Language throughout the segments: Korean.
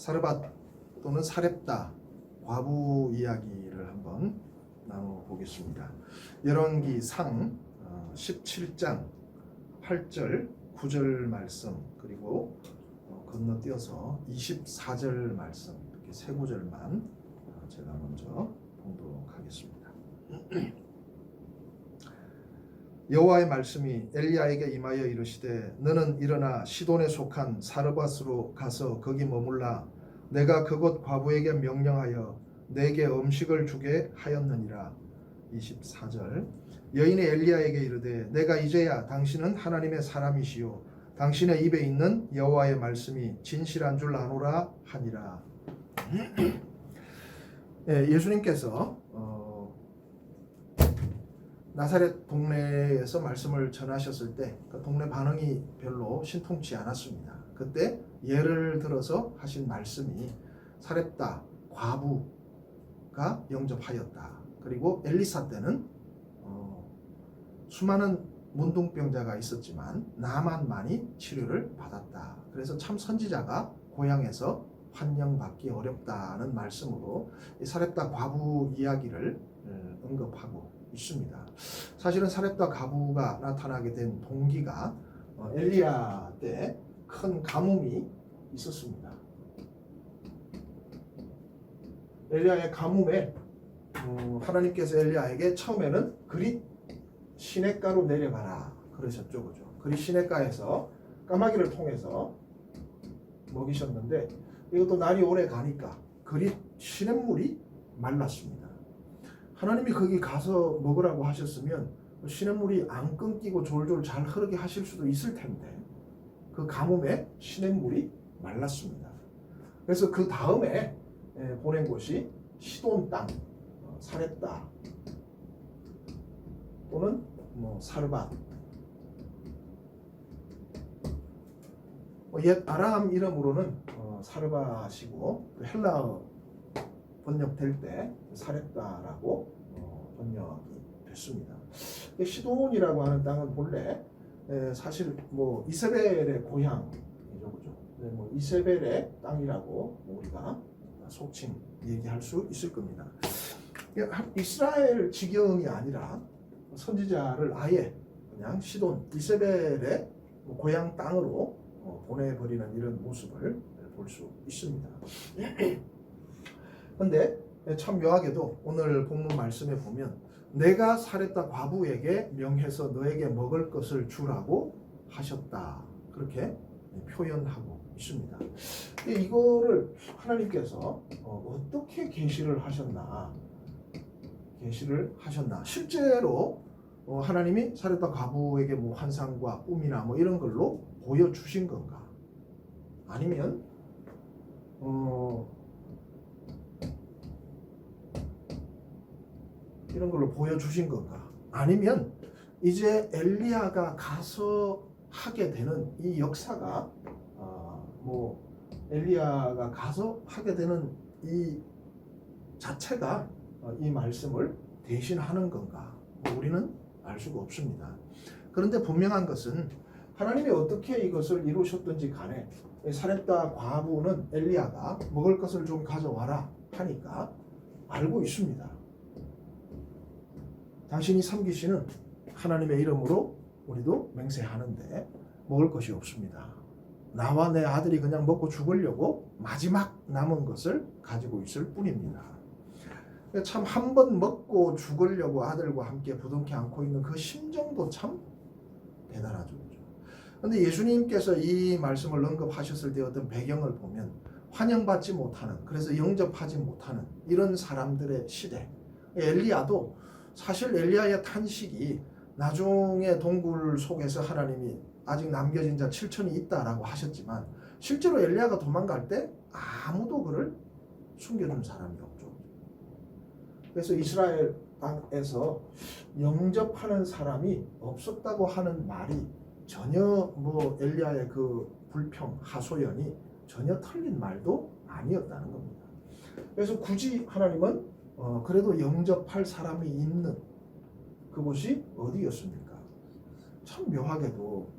사르밧 또는 사렙다 과부 이야기를 한번 나눠보겠습니다. 열왕기상 17장 8절 9절 말씀 그리고 건너뛰어서 24절 말씀 이렇게 세 구절만 제가 먼저 보도록 하겠습니다. 여호와의 말씀이 엘리야에게 임하여 이르시되 너는 일어나 시돈에 속한 사르밧으로 가서 거기 머물라. 내가 그곳 과부에게 명령하여 내게 음식을 주게 하였느니라. 24절 여인이 엘리야에게 이르되 내가 이제야 당신은 하나님의 사람이시요 당신의 입에 있는 여호와의 말씀이 진실한 줄 아노라 하니라. 예수님께서 나사렛 동네에서 말씀을 전하셨을 때 그 동네 반응이 별로 신통치 않았습니다. 그때 예를 들어서 하신 말씀이 사렙다 과부가 영접하였다. 그리고 엘리사 때는 수많은 문둥병자가 있었지만 나만만이 치료를 받았다. 그래서 참 선지자가 고향에서 환영받기 어렵다는 말씀으로 이 사렙다 과부 이야기를 언급하고 있습니다. 사실은 사렙다 과부가 나타나게 된 동기가 엘리야 때 큰 가뭄이 있었습니다. 엘리야의 가뭄에 하나님께서 엘리야에게 처음에는 그릿 시냇가로 내려가라 그러셨죠, 그죠? 그릿 시냇가에서 까마귀를 통해서 먹이셨는데 이것도 날이 오래 가니까 그릿 시냇물이 말랐습니다. 하나님이 거기 가서 먹으라고 하셨으면 시냇물이 안 끊기고 졸졸 잘 흐르게 하실 수도 있을 텐데 그 가뭄에 시냇물이 말랐습니다. 그래서 그 다음에 보낸 곳이 시돈 땅, 사렙다 또는 사르밧, 옛 아람 이름으로는 사르밧이고 헬라어 번역될 때 사렙다라고 번역이 됐습니다. 시돈이라고 하는 땅은 본래 사실 이세벨의 고향이죠, 그죠? 이세벨의 땅이라고 우리가 속칭 얘기할 수 있을 겁니다. 이스라엘 지경이 아니라 선지자를 아예 그냥 시돈 이세벨의 고향 땅으로 보내버리는 이런 모습을 볼 수 있습니다. 그런데 참 묘하게도 오늘 본문 말씀에 보면 내가 사렙다 과부에게 명해서 너에게 먹을 것을 주라고 하셨다 그렇게 표현하고 있습니다. 이거를 하나님께서 어떻게 계시를 하셨나 실제로 하나님이 사렙다 과부에게 환상과 꿈이나 이런 걸로 보여주신 건가 아니면 이런 걸로 보여주신 건가 아니면 이제 엘리야가 가서 하게 되는 이 역사가 엘리야가 가서 하게 되는 이 자체가 이 말씀을 대신하는 건가 우리는 알 수가 없습니다. 그런데 분명한 것은 하나님이 어떻게 이것을 이루셨든지 간에 사렙다 과부는 엘리야가 먹을 것을 좀 가져와라 하니까 알고 있습니다. 당신이 섬기시는 하나님의 이름으로 우리도 맹세하는데 먹을 것이 없습니다. 나와 내 아들이 그냥 먹고 죽으려고 마지막 남은 것을 가지고 있을 뿐입니다. 참 한 번 먹고 죽으려고 아들과 함께 부둥켜 안고 있는 그 심정도 참 대단하죠. 그런데 예수님께서 이 말씀을 언급하셨을 때 어떤 배경을 보면 환영받지 못하는 그래서 영접하지 못하는 이런 사람들의 시대 엘리야도 사실 엘리야의 탄식이 나중에 동굴 속에서 하나님이 아직 남겨진 자 7천이 있다라고 하셨지만 실제로 엘리야가 도망갈 때 아무도 그를 숨겨준 사람이 없죠. 그래서 이스라엘 땅에서 영접하는 사람이 없었다고 하는 말이 전혀 엘리야의 그 불평 하소연이 전혀 틀린 말도 아니었다는 겁니다. 그래서 굳이 하나님은 그래도 영접할 사람이 있는 그곳이 어디였습니까? 참 묘하게도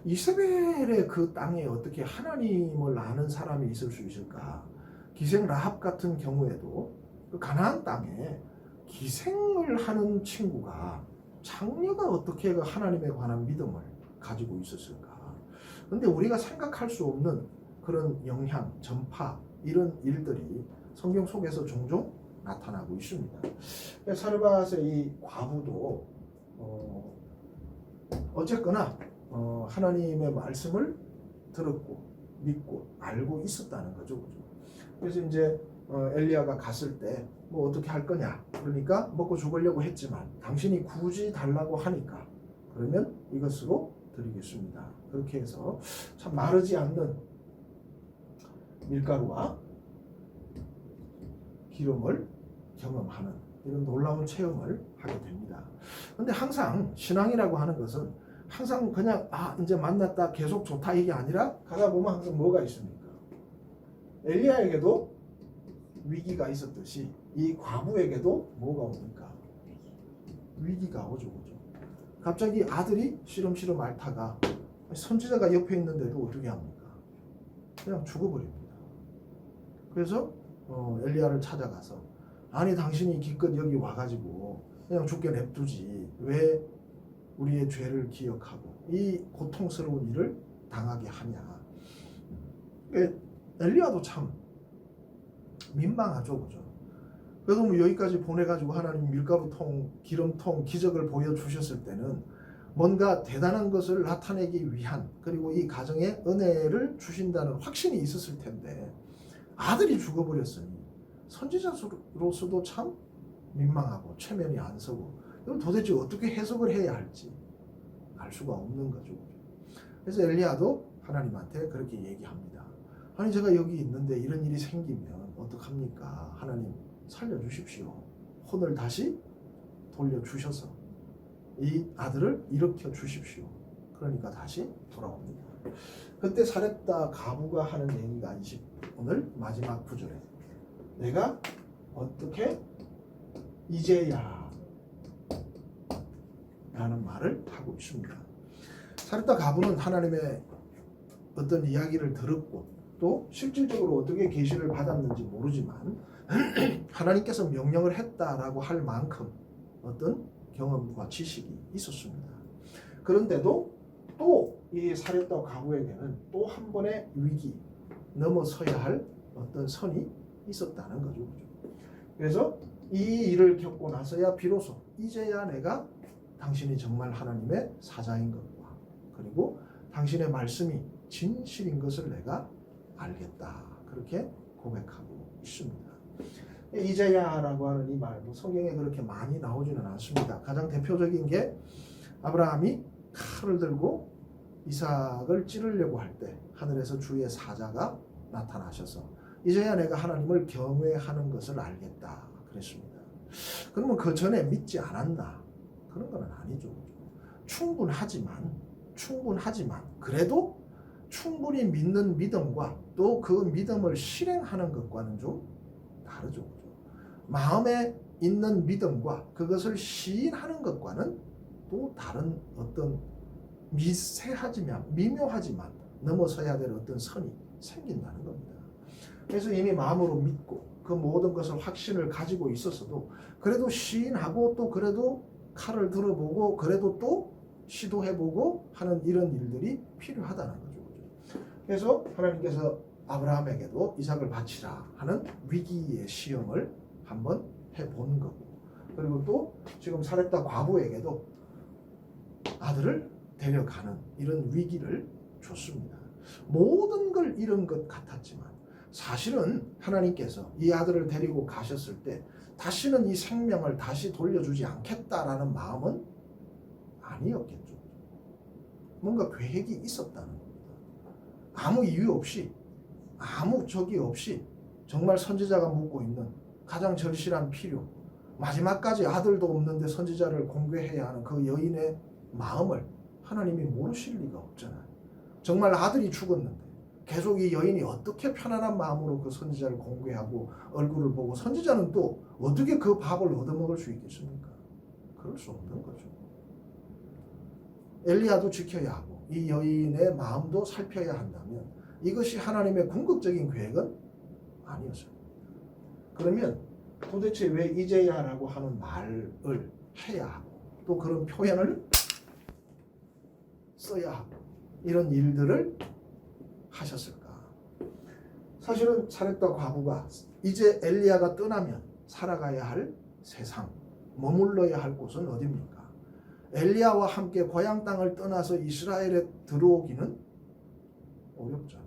이세벨의 그 땅에 어떻게 하나님을 아는 사람이 있을 수 있을까? 기생 라합 같은 경우에도 그 가나안 땅에 기생을 하는 친구가 장녀가 어떻게 그 하나님에 관한 믿음을 가지고 있었을까? 근데 우리가 생각할 수 없는 그런 영향, 전파 이런 일들이 성경 속에서 종종 나타나고 있습니다. 사르밧의 이 과부도 어쨌거나 하나님의 말씀을 들었고 믿고 알고 있었다는 거죠. 그래서 이제 엘리야가 갔을 때 뭐 어떻게 할 거냐, 그러니까 먹고 죽으려고 했지만 당신이 굳이 달라고 하니까 그러면 이것으로 드리겠습니다. 그렇게 해서 참 마르지 않는 밀가루와 기름을 경험하는 이런 놀라운 체험을 하게 됩니다. 근데 항상 신앙이라고 하는 것은 항상 그냥 이제 만났다 계속 좋다 이게 아니라 가다 보면 항상 뭐가 있습니까? 엘리야에게도 위기가 있었듯이 이 과부에게도 뭐가 옵니까? 위기가 오죠. 갑자기 아들이 시름시름 앓다가 선지자가 옆에 있는데도 어떻게 합니까? 그냥 죽어버립니다. 그래서 엘리야를 찾아가서 아니 당신이 기껏 여기 와가지고 그냥 죽게 냅두지 왜 우리의 죄를 기억하고 이 고통스러운 일을 당하게 하냐. 엘리야도 참 민망하죠, 그죠? 그래도 뭐 여기까지 보내가지고 하나님 밀가루통, 기름통, 기적을 보여주셨을 때는 뭔가 대단한 것을 나타내기 위한 그리고 이 가정에 은혜를 주신다는 확신이 있었을 텐데 아들이 죽어버렸으니 선지자로서도 참 민망하고 체면이 안 서고 이걸 도대체 어떻게 해석을 해야 할지 알 수가 없는 거죠. 그래서 엘리야도 하나님한테 그렇게 얘기합니다. 아니 제가 여기 있는데 이런 일이 생기면 어떡합니까? 하나님 살려주십시오. 혼을 다시 돌려주셔서 이 아들을 일으켜 주십시오. 그러니까 다시 돌아옵니다. 그때 사렙다 가부가 하는 얘기가 오늘 마지막 구절에 내가 어떻게 이제야 라는 말을 하고 있습니다. 사렙다 가부는 하나님의 어떤 이야기를 들었고 또 실질적으로 어떻게 계시를 받았는지 모르지만 하나님께서 명령을 했다라고 할 만큼 어떤 경험과 지식이 있었습니다. 그런데도 또 이 사렙다 가부에게는 또 한 번의 위기, 넘어서야 할 어떤 선이 있었다는 거죠. 그래서 이 일을 겪고 나서야 비로소 이제야 내가 당신이 정말 하나님의 사자인 것과 그리고 당신의 말씀이 진실인 것을 내가 알겠다. 그렇게 고백하고 있습니다. 이제야라고 하는 이 말, 성경에 그렇게 많이 나오지는 않습니다. 가장 대표적인 게 아브라함이 칼을 들고 이삭을 찌르려고 할 때 하늘에서 주의 사자가 나타나셔서 이제야 내가 하나님을 경외하는 것을 알겠다 그랬습니다. 그러면 그 전에 믿지 않았나? 그런 건 아니죠. 충분하지만 그래도 충분히 믿는 믿음과 또 그 믿음을 실행하는 것과는 좀 다르죠. 마음에 있는 믿음과 그것을 시인하는 것과는 또 다른 어떤 미묘하지만 넘어서야 될 어떤 선이 생긴다는 겁니다. 그래서 이미 마음으로 믿고 그 모든 것을 확신을 가지고 있었어도 그래도 시인하고 또 그래도 칼을 들어보고 그래도 또 시도해보고 하는 이런 일들이 필요하다는 거죠. 그래서 하나님께서 아브라함에게도 이삭을 바치라 하는 위기의 시험을 한번 해본 거고 그리고 또 지금 사렙다 과부에게도 아들을 데려가는 이런 위기를 줬습니다. 모든 걸 잃은 것 같았지만 사실은 하나님께서 이 아들을 데리고 가셨을 때 다시는 이 생명을 다시 돌려주지 않겠다라는 마음은 아니었겠죠. 뭔가 계획이 있었다는 겁니다. 아무 이유 없이 아무 적이 없이 정말 선지자가 묻고 있는 가장 절실한 필요 마지막까지 아들도 없는데 선지자를 공개해야 하는 그 여인의 마음을 하나님이 모르실 리가 없잖아요. 정말 아들이 죽었는데 계속 이 여인이 어떻게 편안한 마음으로 그 선지자를 공개하고 얼굴을 보고 선지자는 또 어떻게 그 밥을 얻어먹을 수 있겠습니까? 그럴 수 없는 거죠. 엘리야도 지켜야 하고 이 여인의 마음도 살펴야 한다면 이것이 하나님의 궁극적인 계획은 아니었어요. 그러면 도대체 왜 이제야라고 하는 말을 해야 하고 또 그런 표현을 써야 하고 이런 일들을 하셨을까? 사실은 사렙과 과부가 이제 엘리야가 떠나면 살아가야 할 세상, 머물러야 할 곳은 어디입니까? 엘리야와 함께 고향 땅을 떠나서 이스라엘에 들어오기는 어렵잖아요.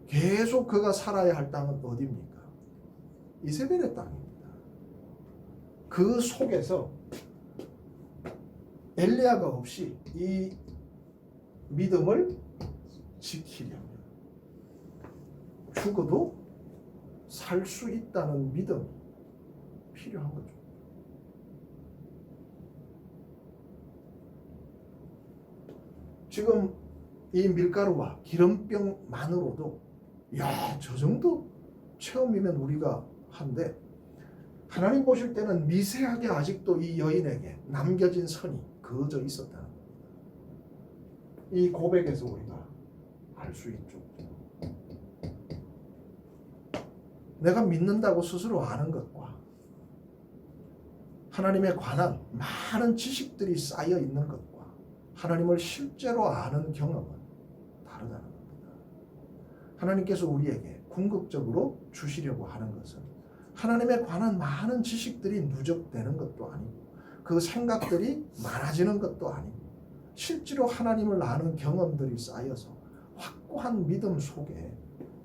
계속 그가 살아야 할 땅은 어디입니까? 이세벨의 땅입니다. 그 속에서 엘리야가 없이 이 믿음을 지키려면 죽어도 살 수 있다는 믿음이 필요한 거죠. 지금 이 밀가루와 기름병만으로도 야, 저 정도 체험이면 우리가 한데 하나님 보실 때는 미세하게 아직도 이 여인에게 남겨진 선이 그어져 있었다는 겁니다. 이 고백에서 우리가 알 수 있죠. 내가 믿는다고 스스로 아는 것과 하나님에 관한 많은 지식들이 쌓여 있는 것과 하나님을 실제로 아는 경험은 다르다는 겁니다. 하나님께서 우리에게 궁극적으로 주시려고 하는 것은 하나님에 관한 많은 지식들이 누적되는 것도 아니고 그 생각들이 많아지는 것도 아니고 실제로 하나님을 아는 경험들이 쌓여서 확고한 믿음 속에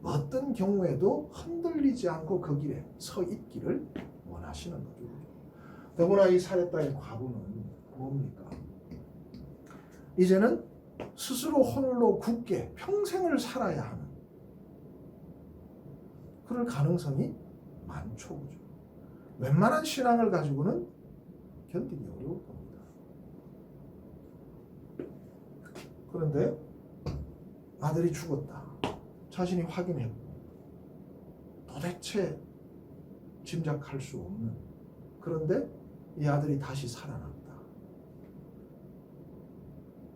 어떤 경우에도 흔들리지 않고 그 길에 서 있기를 원하시는 거죠. 더구나 이 사렙과의 과부는 뭡니까? 이제는 스스로 홀로 굳게 평생을 살아야 하는 그럴 가능성이 많죠. 그죠? 웬만한 신앙을 가지고는 견디기 어려울 겁니다. 그런데 아들이 죽었다. 자신이 확인했고 도대체 짐작할 수 없는, 그런데 이 아들이 다시 살아났다.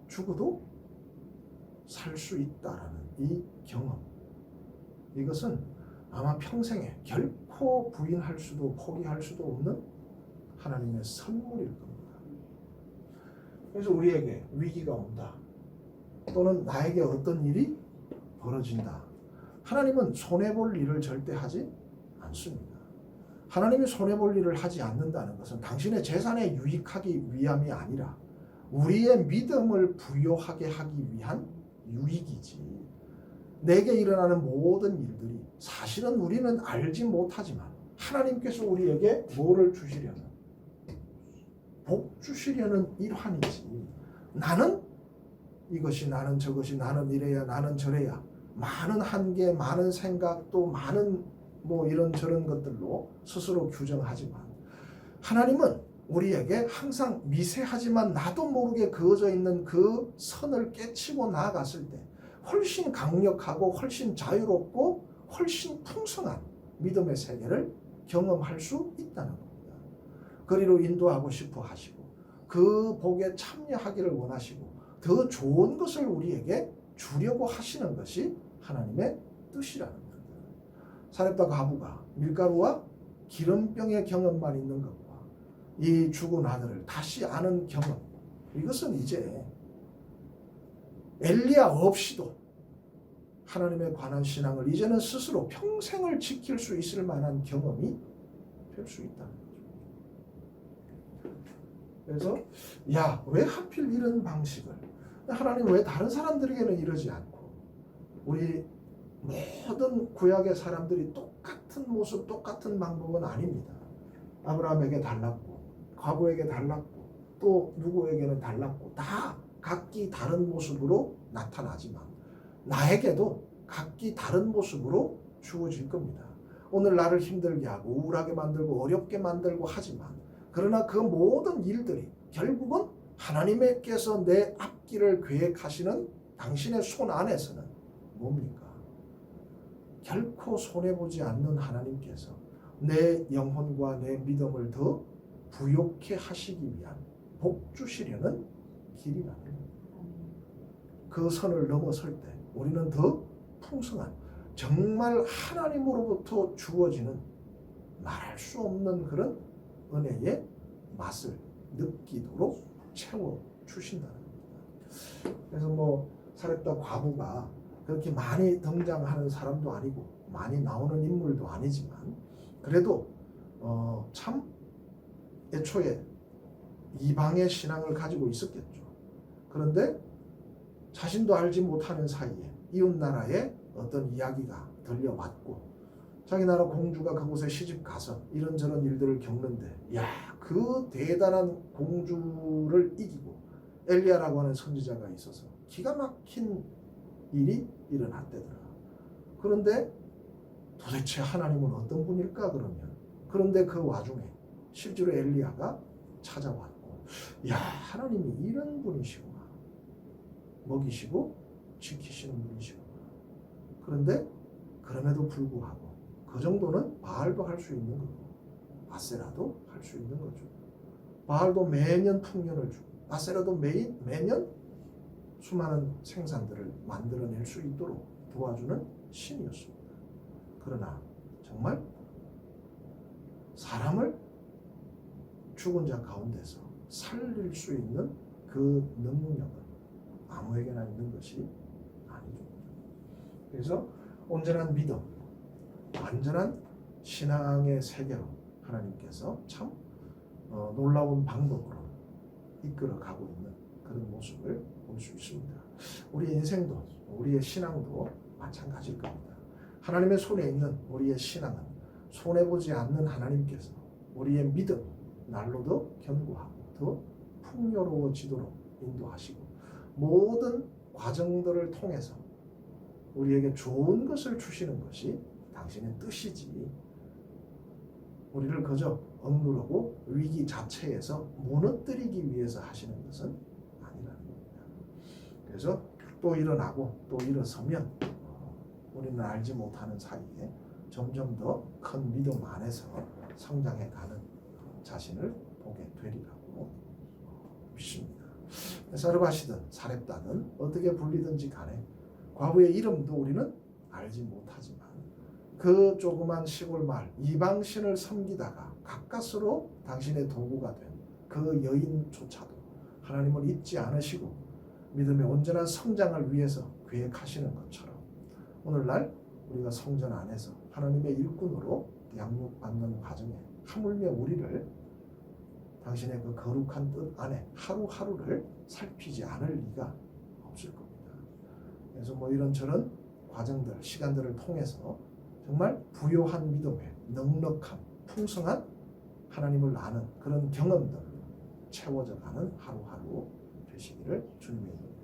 죽어도 살 수 있다라는 이 경험, 이것은 아마 평생에 결코 부인할 수도 포기할 수도 없는 하나님의 선물일 겁니다. 그래서 우리에게 위기가 온다, 또는 나에게 어떤 일이 벌어진다, 하나님은 손해볼 일을 절대 하지 않습니다. 하나님이 손해볼 일을 하지 않는다는 것은 당신의 재산에 유익하기 위함이 아니라 우리의 믿음을 부여하게 하기 위한 유익이지, 내게 일어나는 모든 일들이 사실은 우리는 알지 못하지만 하나님께서 우리에게 뭐를 주시려는, 복 주시려는 일환이지, 나는 이것이, 나는 저것이, 나는 이래야, 나는 저래야, 많은 한계, 많은 생각, 또 많은 뭐 이런저런 것들로 스스로 규정하지만 하나님은 우리에게 항상 미세하지만 나도 모르게 그어져 있는 그 선을 깨치고 나아갔을 때 훨씬 강력하고 훨씬 자유롭고 훨씬 풍성한 믿음의 세계를 경험할 수 있다는 겁니다. 그리로 인도하고 싶어 하시고 그 복에 참여하기를 원하시고 더 좋은 것을 우리에게 주려고 하시는 것이 하나님의 뜻이라는 겁니다. 사렙과 과부가 밀가루와 기름병의 경험만 있는 것과 이 죽은 아들을 다시 아는 경험, 이것은 이제 엘리야 없이도 하나님에 관한 신앙을 이제는 스스로 평생을 지킬 수 있을 만한 경험이 될 수 있다는 거죠. 그래서 야, 왜 하필 이런 방식을, 하나님 왜 다른 사람들에게는 이러지 않고 우리 모든 구약의 사람들이 똑같은 모습, 똑같은 방법은 아닙니다. 아브라함에게 달랐고 과부에게 달랐고 또 누구에게는 달랐고 다 각기 다른 모습으로 나타나지만 나에게도 각기 다른 모습으로 주어질 겁니다. 오늘 나를 힘들게 하고 우울하게 만들고 어렵게 만들고 하지만 그러나 그 모든 일들이 결국은 하나님께서 내 앞길을 계획하시는 당신의 손 안에서는 뭡니까? 결코 손해보지 않는 하나님께서 내 영혼과 내 믿음을 더 부욕해 하시기 위한 복 주시려는 길이라는 겁니다. 그 선을 넘어설 때 우리는 더 풍성한, 정말 하나님으로부터 주어지는 말할 수 없는 그런 은혜의 맛을 느끼도록 채워주신다는 겁니다. 그래서 뭐 사렙다 과부가 그렇게 많이 등장하는 사람도 아니고 많이 나오는 인물도 아니지만 그래도 참 애초에 이방의 신앙을 가지고 있었겠죠. 그런데 자신도 알지 못하는 사이에 이웃나라의 어떤 이야기가 들려왔고 자기 나라 공주가 그곳에 시집 가서 이런저런 일들을 겪는데 야, 그 대단한 공주를 이기고 엘리야라고 하는 선지자가 있어서 기가 막힌 일이 일어났대더라. 그런데 도대체 하나님은 어떤 분일까 그러면 그런데 그 와중에 실제로 엘리야가 찾아왔고 야, 하나님이 이런 분이시구나. 먹이시고 지키시는 분이시구나. 그런데 그럼에도 불구하고 그 정도는 바알도 할 수 있는 거고 아세라도 할 수 있는 거죠. 바알도 매년 풍년을 주고 아세라도 매년 수많은 생산들을 만들어낼 수 있도록 도와주는 신이었습니다. 그러나 정말 사람을 죽은 자 가운데서 살릴 수 있는 그 능력은 아무에게나 있는 것이 아니죠. 그래서 온전한 믿음, 완전한 신앙의 세계로 하나님께서 참 놀라운 방법으로 이끌어가고 있는 그런 모습을 볼 수 있습니다. 우리의 인생도 우리의 신앙도 마찬가지일 겁니다. 하나님의 손에 있는 우리의 신앙은 손해보지 않는 하나님께서 우리의 믿음이 날로도 견고하고 더 풍요로워지도록 인도하시고 모든 과정들을 통해서 우리에게 좋은 것을 주시는 것이 당신의 뜻이지 우리를 그저 억누르고 위기 자체에서 무너뜨리기 위해서 하시는 것은 아니라는 겁니다. 그래서 또 일어나고 또 일어서면 우리는 알지 못하는 사이에 점점 더 큰 믿음 안에서 성장해가는 자신을 보게 되리라고 믿습니다. 사르밧이든 사렙다든 어떻게 불리든지 간에 과부의 이름도 우리는 알지 못하지만 그 조그만 시골 마을 이방신을 섬기다가 가까스로 당신의 도구가 된 그 여인조차도 하나님을 잊지 않으시고 믿음의 온전한 성장을 위해서 계획하시는 것처럼 오늘날 우리가 성전 안에서 하나님의 일꾼으로 양육받는 과정에 하물며 우리를 당신의 그 거룩한 뜻 안에 하루하루를 살피지 않을 리가 없을 겁니다. 그래서 뭐 이런저런 과정들, 시간들을 통해서 정말 부요한 믿음에 넉넉한, 풍성한 하나님을 아는 그런 경험들로 채워져 가는 하루하루 되시기를 주님의 이름으로